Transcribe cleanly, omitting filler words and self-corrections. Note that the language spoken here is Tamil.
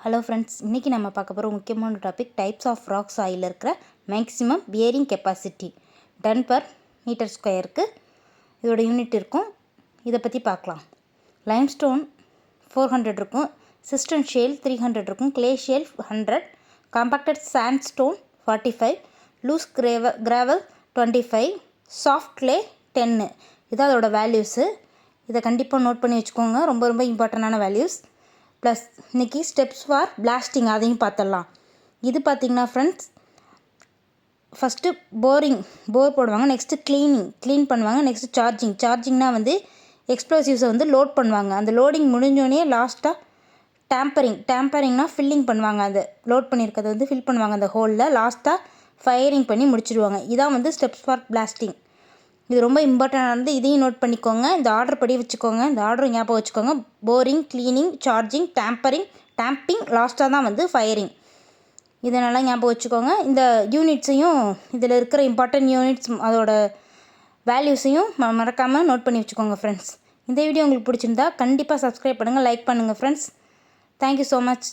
ஹலோ ஃப்ரெண்ட்ஸ், இன்றைக்கி நம்ம பார்க்க போகிற முக்கியமான டாபிக் டைப்ஸ் ஆஃப் ராக் சாயிலில் இருக்கிற maximum bearing capacity ton per metre ஸ்கொயருக்கு இதோட யூனிட் இருக்கும். இதை பற்றி பார்க்கலாம். லைம்ஸ்டோன் 400 இருக்கும், சிஸ்டன் ஷேல் 300 இருக்கும், clay shale 100, compacted sandstone 45, loose gravel 25, soft clay 10. இதான் அதோட வேல்யூஸு. இதை கண்டிப்பாக நோட் பண்ணி வச்சுக்கோங்க, ரொம்ப ரொம்ப இம்பார்ட்டண்டான வேல்யூஸ். ப்ளஸ் இன்றைக்கி ஸ்டெப்ஸ் ஃபார் பிளாஸ்டிங் அதையும் பார்த்துடலாம். இது பார்த்திங்கன்னா ஃப்ரெண்ட்ஸ், ஃபஸ்ட்டு போர் போடுவாங்க, நெக்ஸ்ட்டு க்ளீன் பண்ணுவாங்க, நெக்ஸ்ட்டு சார்ஜிங்னா வந்து எக்ஸ்ப்ளோசிவ்ஸை வந்து லோட் பண்ணுவாங்க. அந்த லோடிங் முடிஞ்சோடனே லாஸ்ட்டாக டேம்பரிங்னா ஃபில்லிங் பண்ணுவாங்க. அந்த லோட் பண்ணியிருக்கிறத வந்து ஃபில் பண்ணுவாங்க அந்த ஹோலில். லாஸ்ட்டாக ஃபயரிங் பண்ணி முடிச்சிடுவாங்க. இதான் வந்து ஸ்டெப்ஸ் ஃபார் பிளாஸ்டிங். இது ரொம்ப இம்பார்ட்டண்டானது, இதையும் நோட் பண்ணிக்கோங்க. இந்த ஆர்டர் படி வச்சுக்கோங்க, இந்த ஆர்டர் ஞாபகம் வச்சுக்கோங்க. போரிங், க்ளீனிங், சார்ஜிங், டேம்பிங், லாஸ்ட்டாக தான் வந்து ஃபயரிங். இதை நல்லா ஞாபகம் வச்சுக்கோங்க. இந்த யூனிட்ஸையும், இதில் இருக்கிற இம்பார்ட்டன்ட் யூனிட்ஸ் அதோட வேல்யூஸையும் மறக்காமல் நோட் பண்ணி வச்சுக்கோங்க ஃப்ரெண்ட்ஸ். இந்த வீடியோ உங்களுக்கு பிடிச்சிருந்தா கண்டிப்பாக சப்ஸ்கிரைப் பண்ணுங்கள், லைக் பண்ணுங்கள் ஃப்ரெண்ட்ஸ். Thank you so much.